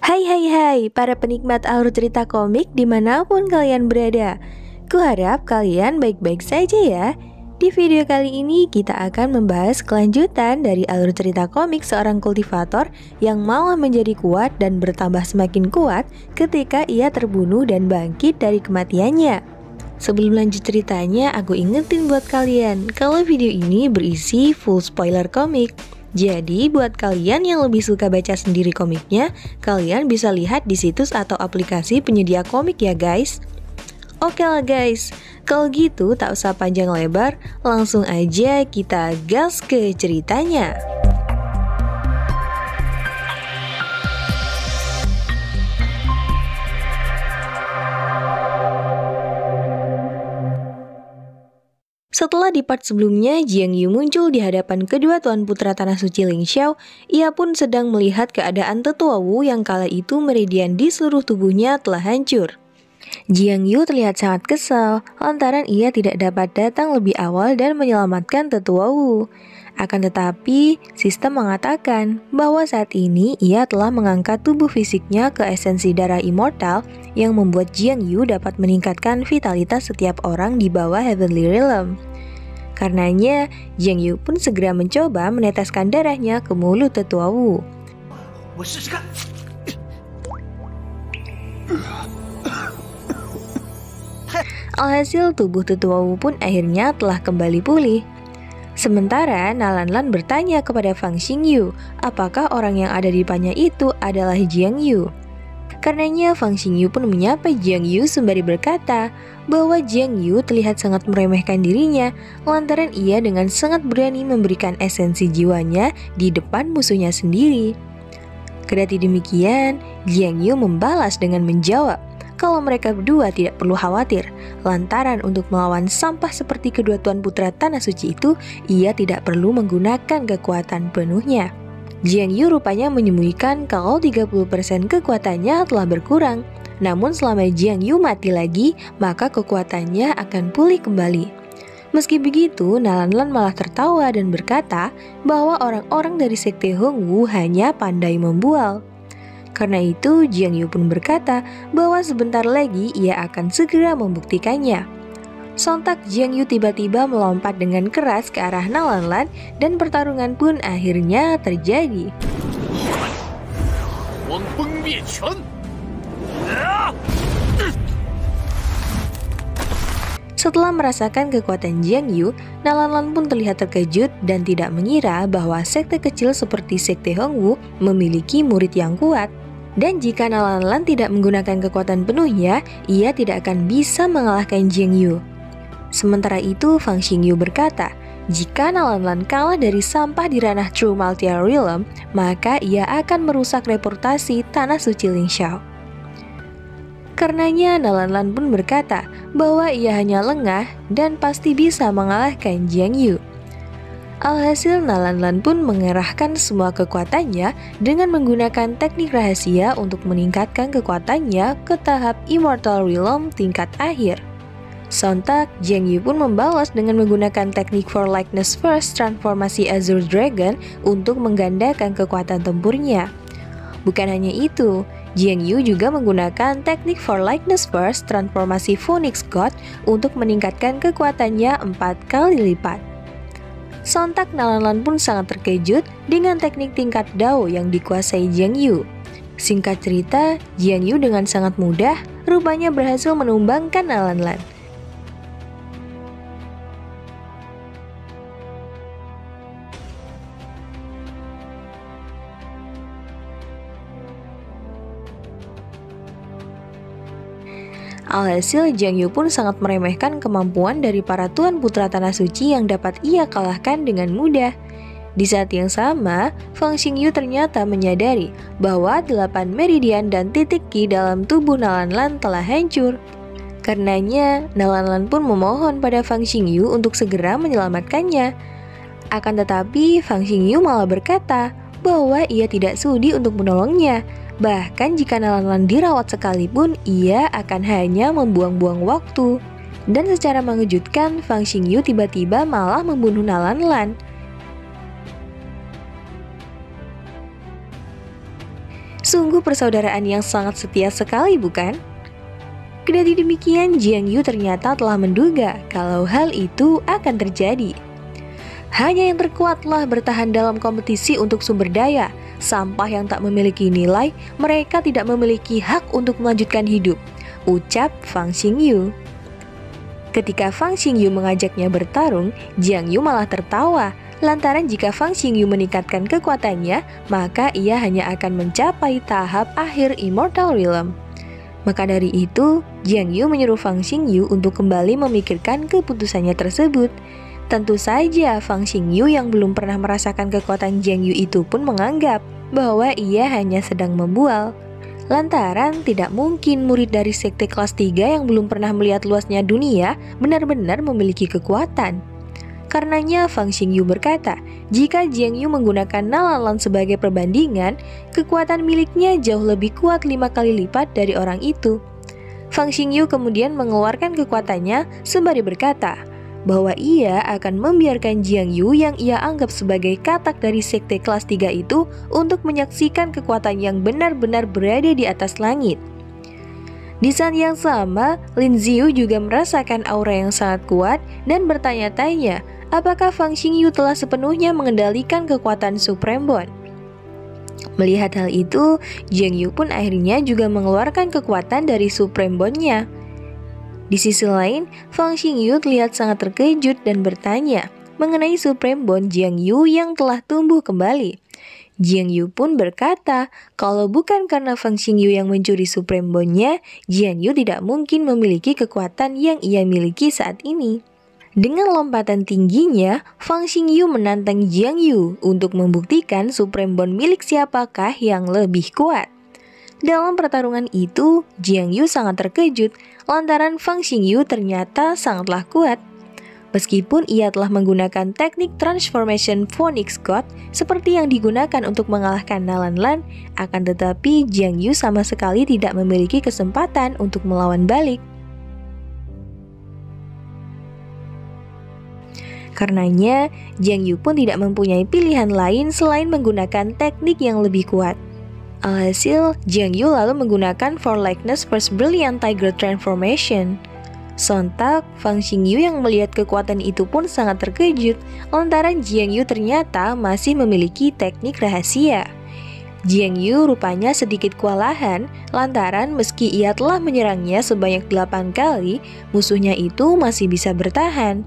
Hai para penikmat alur cerita komik dimanapun kalian berada. Kuharap kalian baik-baik saja ya. Di video kali ini kita akan membahas kelanjutan dari alur cerita komik seorang kultivator yang malah menjadi kuat dan bertambah semakin kuat ketika ia terbunuh dan bangkit dari kematiannya. Sebelum lanjut ceritanya, aku ingetin buat kalian kalau video ini berisi full spoiler komik. Jadi buat kalian yang lebih suka baca sendiri komiknya, kalian bisa lihat di situs atau aplikasi penyedia komik ya guys. Oke lah guys, kalau gitu tak usah panjang lebar, langsung aja kita gas ke ceritanya. Setelah di part sebelumnya, Jiang Yu muncul di hadapan kedua Tuan Putra Tanah Suci Ling Xiao. Ia pun sedang melihat keadaan tetua Wu yang kala itu meridian di seluruh tubuhnya telah hancur. Jiang Yu terlihat sangat kesal lantaran ia tidak dapat datang lebih awal dan menyelamatkan tetua Wu. Akan tetapi, sistem mengatakan bahwa saat ini ia telah mengangkat tubuh fisiknya ke esensi darah immortal yang membuat Jiang Yu dapat meningkatkan vitalitas setiap orang di bawah Heavenly Realm. Karenanya, Jiang Yu pun segera mencoba meneteskan darahnya ke mulut tetua Wu. Alhasil tubuh tetua Wu pun akhirnya telah kembali pulih. Sementara Nalanlan bertanya kepada Fang Xingyu, apakah orang yang ada di depannya itu adalah Jiang Yu. Karenanya Fang Xingyu pun menyapa Jiang Yu sembari berkata bahwa Jiang Yu terlihat sangat meremehkan dirinya lantaran ia dengan sangat berani memberikan esensi jiwanya di depan musuhnya sendiri. Kendati demikian, Jiang Yu membalas dengan menjawab kalau mereka berdua tidak perlu khawatir, lantaran untuk melawan sampah seperti kedua Tuan Putra Tanah Suci itu, ia tidak perlu menggunakan kekuatan penuhnya. Jiang Yu rupanya menyembunyikan kalau 30% kekuatannya telah berkurang. Namun selama Jiang Yu mati lagi, maka kekuatannya akan pulih kembali. Meski begitu, Nalanlan malah tertawa dan berkata bahwa orang-orang dari Sekte Hongwu hanya pandai membual. Karena itu, Jiang Yu pun berkata bahwa sebentar lagi ia akan segera membuktikannya. Sontak Jiang Yu tiba-tiba melompat dengan keras ke arah Nalanlan dan pertarungan pun akhirnya terjadi. Setelah merasakan kekuatan Jiang Yu, Nalanlan pun terlihat terkejut dan tidak mengira bahwa sekte kecil seperti Sekte Hongwu memiliki murid yang kuat. Dan jika Nalanlan tidak menggunakan kekuatan penuhnya, ia tidak akan bisa mengalahkan Jiang Yu. Sementara itu, Fang Xingyu berkata, jika Nalanlan kalah dari sampah di ranah True Multial Realm, maka ia akan merusak reputasi Tanah Suci Ling Xiao. Karenanya, Nalanlan pun berkata bahwa ia hanya lengah dan pasti bisa mengalahkan Jiang Yu. Alhasil, Nalanlan pun mengerahkan semua kekuatannya dengan menggunakan teknik rahasia untuk meningkatkan kekuatannya ke tahap Immortal Realm tingkat akhir. Sontak, Jiang Yu pun membalas dengan menggunakan teknik For Likeness First transformasi Azure Dragon untuk menggandakan kekuatan tempurnya. Bukan hanya itu, Jiang Yu juga menggunakan teknik For Likeness First transformasi Phoenix God untuk meningkatkan kekuatannya 4 kali lipat. Sontak Nalanlan pun sangat terkejut dengan teknik tingkat Dao yang dikuasai Jiang Yu. Singkat cerita, Jiang Yu dengan sangat mudah rupanya berhasil menumbangkan Nalanlan. Alhasil, Jiang Yu pun sangat meremehkan kemampuan dari para Tuan Putra Tanah Suci yang dapat ia kalahkan dengan mudah. Di saat yang sama, Fang Xingyu ternyata menyadari bahwa 8 meridian dan titik Qi dalam tubuh Nalanlan telah hancur. Karenanya, Nalanlan pun memohon pada Fang Xingyu untuk segera menyelamatkannya. Akan tetapi, Fang Xingyu malah berkata bahwa ia tidak sudi untuk menolongnya. Bahkan jika Nalanlan dirawat sekalipun, ia akan hanya membuang-buang waktu. Dan secara mengejutkan, Fang Xingyu tiba-tiba malah membunuh Nalanlan. Sungguh persaudaraan yang sangat setia sekali, bukan? Kendati demikian, Jiang Yu ternyata telah menduga kalau hal itu akan terjadi. Hanya yang terkuatlah bertahan dalam kompetisi untuk sumber daya. Sampah yang tak memiliki nilai, mereka tidak memiliki hak untuk melanjutkan hidup, ucap Fang Xingyu. Ketika Fang Xingyu mengajaknya bertarung, Jiang Yu malah tertawa. Lantaran jika Fang Xingyu meningkatkan kekuatannya, maka ia hanya akan mencapai tahap akhir Immortal Realm. Maka dari itu, Jiang Yu menyuruh Fang Xingyu untuk kembali memikirkan keputusannya tersebut. Tentu saja Fang Xingyu yang belum pernah merasakan kekuatan Jiang Yu itu pun menganggap bahwa ia hanya sedang membual. Lantaran tidak mungkin murid dari sekte kelas 3 yang belum pernah melihat luasnya dunia benar-benar memiliki kekuatan. Karenanya Fang Xingyu berkata, jika Jiang Yu menggunakan Nalanlan sebagai perbandingan, kekuatan miliknya jauh lebih kuat 5 kali lipat dari orang itu. Fang Xingyu kemudian mengeluarkan kekuatannya sembari berkata bahwa ia akan membiarkan Jiang Yu yang ia anggap sebagai katak dari sekte kelas 3 itu untuk menyaksikan kekuatan yang benar-benar berada di atas langit. Di saat yang sama, Lin Ziyu juga merasakan aura yang sangat kuat dan bertanya-tanya apakah Fang Xingyu telah sepenuhnya mengendalikan kekuatan Supreme Bond. Melihat hal itu, Jiang Yu pun akhirnya juga mengeluarkan kekuatan dari Supreme Bond-nya. Di sisi lain, Fang Xingyu terlihat sangat terkejut dan bertanya mengenai Supreme Bond Jiang Yu yang telah tumbuh kembali. Jiang Yu pun berkata kalau bukan karena Fang Xingyu yang mencuri Supreme Bond-nya, Jiang Yu tidak mungkin memiliki kekuatan yang ia miliki saat ini. Dengan lompatan tingginya, Fang Xingyu menantang Jiang Yu untuk membuktikan Supreme Bond milik siapakah yang lebih kuat. Dalam pertarungan itu, Jiang Yu sangat terkejut lantaran Fang Xingyu ternyata sangatlah kuat. Meskipun ia telah menggunakan teknik Transformation Phoenix God seperti yang digunakan untuk mengalahkan Nalanlan, akan tetapi Jiang Yu sama sekali tidak memiliki kesempatan untuk melawan balik. Karenanya, Jiang Yu pun tidak mempunyai pilihan lain selain menggunakan teknik yang lebih kuat. Alhasil, Jiang Yu lalu menggunakan For Likeness First Brilliant Tiger Transformation. Sontak, Fang Xingyu yang melihat kekuatan itu pun sangat terkejut lantaran Jiang Yu ternyata masih memiliki teknik rahasia. Jiang Yu rupanya sedikit kewalahan lantaran meski ia telah menyerangnya sebanyak 8 kali, musuhnya itu masih bisa bertahan.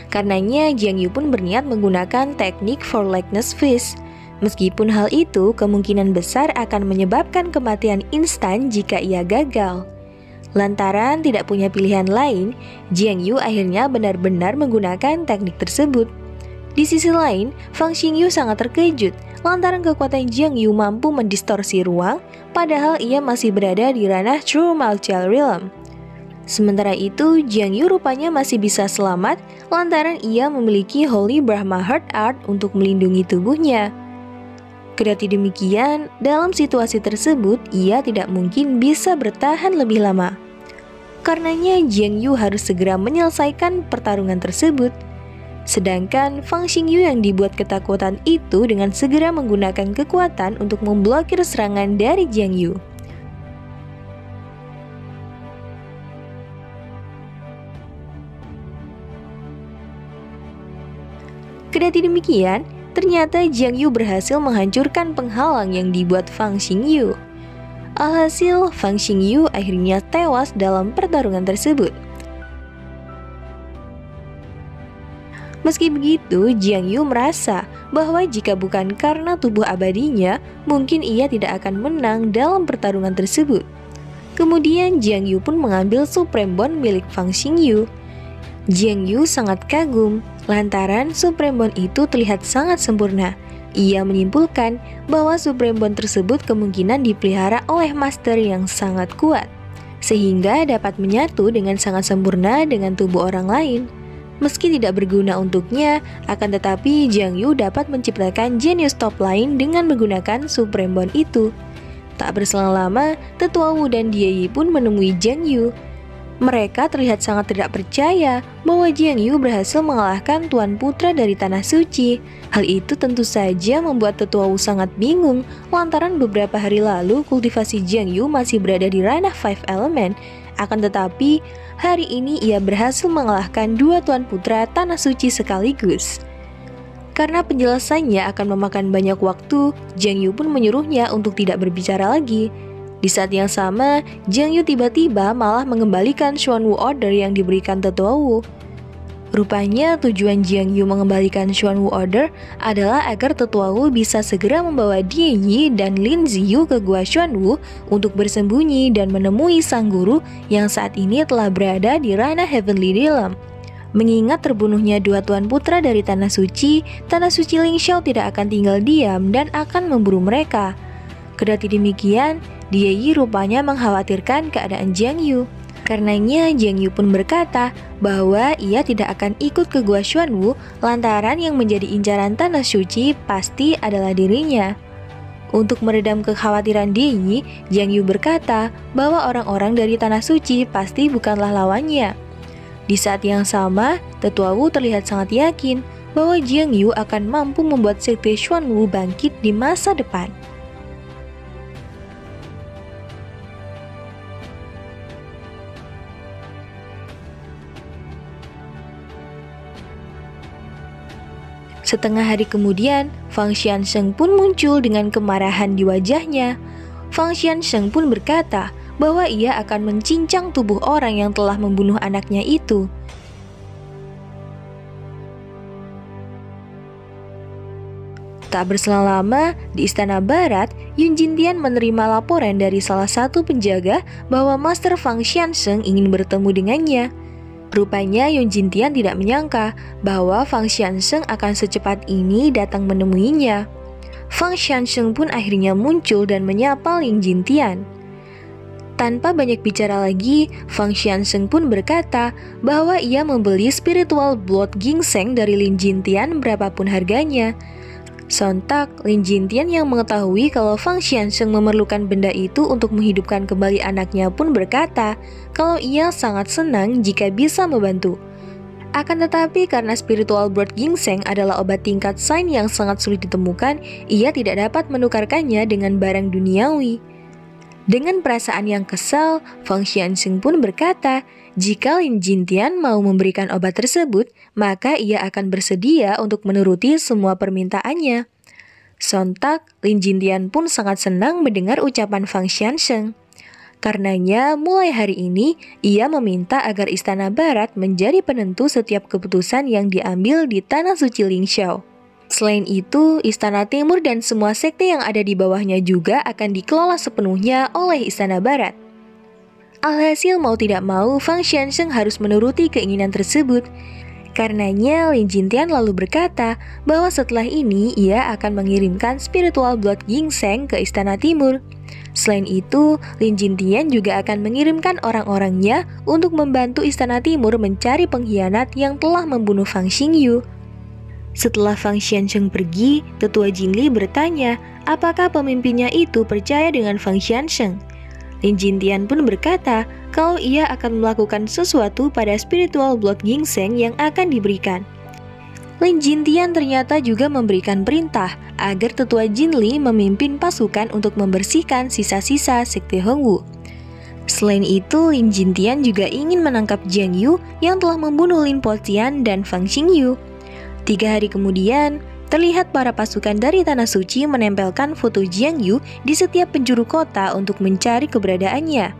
Karenanya Jiang Yu pun berniat menggunakan teknik For Likeness Fist. Meskipun hal itu kemungkinan besar akan menyebabkan kematian instan jika ia gagal. Lantaran tidak punya pilihan lain, Jiang Yu akhirnya benar-benar menggunakan teknik tersebut. Di sisi lain, Fang Xingyu sangat terkejut lantaran kekuatan Jiang Yu mampu mendistorsi ruang, padahal ia masih berada di ranah True Martial Realm. Sementara itu, Jiang Yu rupanya masih bisa selamat lantaran ia memiliki Holy Brahma Heart Art untuk melindungi tubuhnya. Kendati demikian, dalam situasi tersebut ia tidak mungkin bisa bertahan lebih lama. Karenanya Jiang Yu harus segera menyelesaikan pertarungan tersebut. Sedangkan Fang Xingyu yang dibuat ketakutan itu dengan segera menggunakan kekuatan untuk memblokir serangan dari Jiang Yu. Kendati demikian, ternyata Jiang Yu berhasil menghancurkan penghalang yang dibuat Fang Xingyu. Alhasil, Fang Xingyu akhirnya tewas dalam pertarungan tersebut. Meski begitu, Jiang Yu merasa bahwa jika bukan karena tubuh abadinya, mungkin ia tidak akan menang dalam pertarungan tersebut. Kemudian Jiang Yu pun mengambil Supreme Bond milik Fang Xingyu. Jiang Yu sangat kagum lantaran Supreme Bond itu terlihat sangat sempurna. Ia menyimpulkan bahwa Supreme Bond tersebut kemungkinan dipelihara oleh master yang sangat kuat, sehingga dapat menyatu dengan sangat sempurna dengan tubuh orang lain. Meski tidak berguna untuknya, akan tetapi Jiang Yu dapat menciptakan jenius top lain dengan menggunakan Supreme Bond itu. Tak berselang lama, Tetua Wu dan Dia Yi pun menemui Jiang Yu. Mereka terlihat sangat tidak percaya bahwa Jiang Yu berhasil mengalahkan Tuan Putra dari Tanah Suci. Hal itu tentu saja membuat Tetua Wu sangat bingung lantaran beberapa hari lalu kultivasi Jiang Yu masih berada di ranah Five Element. Akan tetapi, hari ini ia berhasil mengalahkan dua Tuan Putra Tanah Suci sekaligus. Karena penjelasannya akan memakan banyak waktu, Jiang Yu pun menyuruhnya untuk tidak berbicara lagi. Di saat yang sama, Jiang Yu tiba-tiba malah mengembalikan Xuan Wu Order yang diberikan Tetua Wu. Rupanya tujuan Jiang Yu mengembalikan Xuan Wu Order adalah agar Tetua Wu bisa segera membawa Die Yi dan Lin Ziyu ke Gua Xuan Wu untuk bersembunyi dan menemui sang guru yang saat ini telah berada di ranah Heavenly Realm. Mengingat terbunuhnya dua Tuan Putra dari Tanah Suci Ling Xiao tidak akan tinggal diam dan akan memburu mereka. Kendati demikian, Die Yi rupanya mengkhawatirkan keadaan Jiang Yu. Karenanya Jiang Yu pun berkata bahwa ia tidak akan ikut ke Gua Xuan Wu lantaran yang menjadi incaran Tanah Suci pasti adalah dirinya. Untuk meredam kekhawatiran Die Yi, Jiang Yu berkata bahwa orang-orang dari Tanah Suci pasti bukanlah lawannya. Di saat yang sama, Tetua Wu terlihat sangat yakin bahwa Jiang Yu akan mampu membuat sekte Xuan Wu bangkit di masa depan. Setengah hari kemudian, Fang Xiansheng pun muncul dengan kemarahan di wajahnya. Fang Xiansheng pun berkata bahwa ia akan mencincang tubuh orang yang telah membunuh anaknya itu. Tak berselang lama, di Istana Barat, Yun Jintian menerima laporan dari salah satu penjaga bahwa Master Fang Xiansheng ingin bertemu dengannya. Rupanya Yun Jintian tidak menyangka bahwa Fang Xiansheng akan secepat ini datang menemuinya. Fang Xiansheng pun akhirnya muncul dan menyapa Lin Jintian. Tanpa banyak bicara lagi, Fang Xiansheng pun berkata bahwa ia membeli spiritual blood ginseng dari Lin Jintian berapapun harganya. Sontak, Lin Jintian yang mengetahui kalau Fang Xiansheng memerlukan benda itu untuk menghidupkan kembali anaknya pun berkata kalau ia sangat senang jika bisa membantu. Akan tetapi karena spiritual blood ginseng adalah obat tingkat sains yang sangat sulit ditemukan, ia tidak dapat menukarkannya dengan barang duniawi. Dengan perasaan yang kesal, Fang Xiansheng pun berkata, jika Lin Jintian mau memberikan obat tersebut, maka ia akan bersedia untuk menuruti semua permintaannya. Sontak, Lin Jintian pun sangat senang mendengar ucapan Fang Xiansheng. Karenanya, mulai hari ini, ia meminta agar Istana Barat menjadi penentu setiap keputusan yang diambil di Tanah Suci Ling Xiao. Selain itu, Istana Timur dan semua sekte yang ada di bawahnya juga akan dikelola sepenuhnya oleh Istana Barat. Alhasil mau tidak mau, Fang Xiansheng harus menuruti keinginan tersebut. Karenanya, Lin Jintian lalu berkata bahwa setelah ini ia akan mengirimkan spiritual blood ginseng ke Istana Timur. Selain itu, Lin Jintian juga akan mengirimkan orang-orangnya untuk membantu Istana Timur mencari pengkhianat yang telah membunuh Fang Xingyu. Setelah Fang Xiansheng pergi, Tetua Jinli bertanya apakah pemimpinnya itu percaya dengan Fang Xiansheng. Lin Jintian pun berkata kalau ia akan melakukan sesuatu pada spiritual blood ginseng yang akan diberikan. Lin Jintian ternyata juga memberikan perintah agar Tetua Jinli memimpin pasukan untuk membersihkan sisa-sisa sekte Hongwu. Selain itu, Lin Jintian juga ingin menangkap Jiang Yu yang telah membunuh Lin Potian dan Fang Xingyu. 3 hari kemudian, terlihat para pasukan dari Tanah Suci menempelkan foto Jiang Yu di setiap penjuru kota untuk mencari keberadaannya.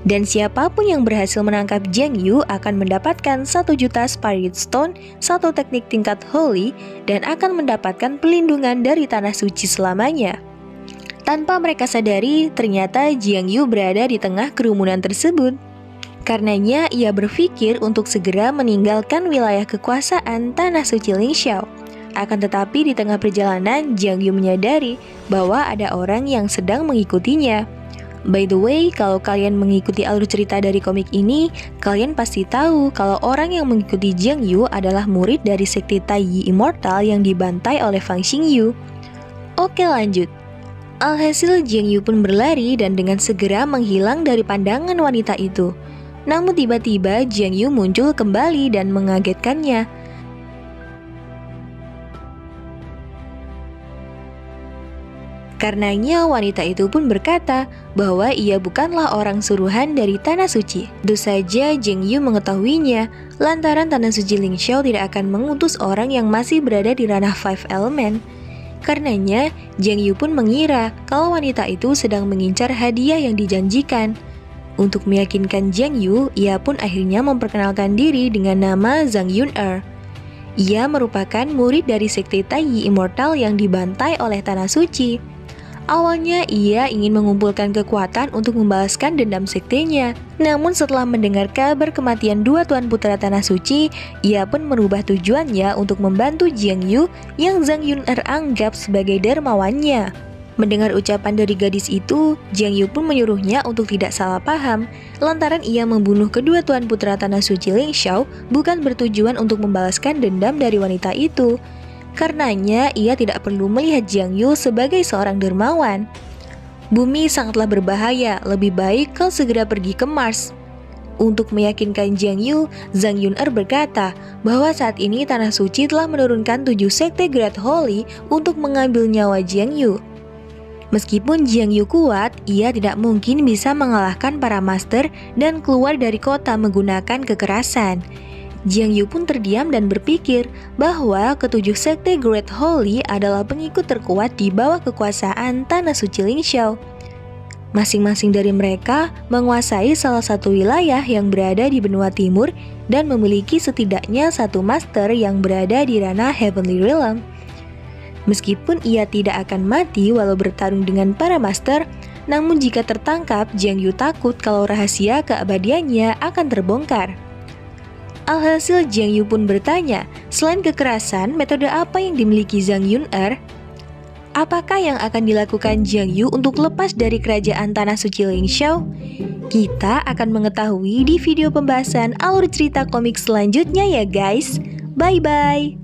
Dan siapapun yang berhasil menangkap Jiang Yu akan mendapatkan 1 juta Spirit Stone, 1 teknik tingkat Holy, dan akan mendapatkan pelindungan dari Tanah Suci selamanya. Tanpa mereka sadari, ternyata Jiang Yu berada di tengah kerumunan tersebut. Karenanya, ia berpikir untuk segera meninggalkan wilayah kekuasaan Tanah Suci Ling Xiao. Akan tetapi di tengah perjalanan, Jiang Yu menyadari bahwa ada orang yang sedang mengikutinya. By the way, kalau kalian mengikuti alur cerita dari komik ini, kalian pasti tahu kalau orang yang mengikuti Jiang Yu adalah murid dari sekte Taiyi Immortal yang dibantai oleh Fang Xingyu. Oke, lanjut. Alhasil Jiang Yu pun berlari dan dengan segera menghilang dari pandangan wanita itu. Namun tiba-tiba Jiang Yu muncul kembali dan mengagetkannya. Karenanya wanita itu pun berkata bahwa ia bukanlah orang suruhan dari Tanah Suci. Tentu saja Jiang Yu mengetahuinya, lantaran Tanah Suci Ling Xiao tidak akan mengutus orang yang masih berada di ranah Five Element. Karenanya, Jiang Yu pun mengira kalau wanita itu sedang mengincar hadiah yang dijanjikan. Untuk meyakinkan Jiang Yu, ia pun akhirnya memperkenalkan diri dengan nama Zhang Yun-er. Ia merupakan murid dari sekte Taiyi Immortal yang dibantai oleh Tanah Suci. Awalnya ia ingin mengumpulkan kekuatan untuk membalaskan dendam sektenya. Namun setelah mendengar kabar kematian dua Tuan Putra Tanah Suci, ia pun merubah tujuannya untuk membantu Jiang Yu yang Zhang Yun-er anggap sebagai dermawannya. Mendengar ucapan dari gadis itu, Jiang Yu pun menyuruhnya untuk tidak salah paham, lantaran ia membunuh kedua Tuan Putra Tanah Suci Ling Xiao bukan bertujuan untuk membalaskan dendam dari wanita itu. Karenanya, ia tidak perlu melihat Jiang Yu sebagai seorang dermawan. Bumi sangatlah berbahaya, lebih baik kau segera pergi ke Mars. Untuk meyakinkan Jiang Yu, Zhang Yun-er berkata bahwa saat ini Tanah Suci telah menurunkan 7 sekte Great Holy untuk mengambil nyawa Jiang Yu. Meskipun Jiang Yu kuat, ia tidak mungkin bisa mengalahkan para master dan keluar dari kota menggunakan kekerasan. Jiang Yu pun terdiam dan berpikir bahwa ketujuh sekte Great Holy adalah pengikut terkuat di bawah kekuasaan Tanah Suci Ling Xiao. Masing-masing dari mereka menguasai salah satu wilayah yang berada di benua timur dan memiliki setidaknya satu master yang berada di ranah Heavenly Realm. Meskipun ia tidak akan mati walau bertarung dengan para master, namun jika tertangkap, Jiang Yu takut kalau rahasia keabadiannya akan terbongkar. Alhasil Jiang Yu pun bertanya, selain kekerasan, metode apa yang dimiliki Zhang Yun-er? Apakah yang akan dilakukan Jiang Yu untuk lepas dari kerajaan Tanah Suci Ling Xiao? Kita akan mengetahui di video pembahasan alur cerita komik selanjutnya ya guys. Bye-bye!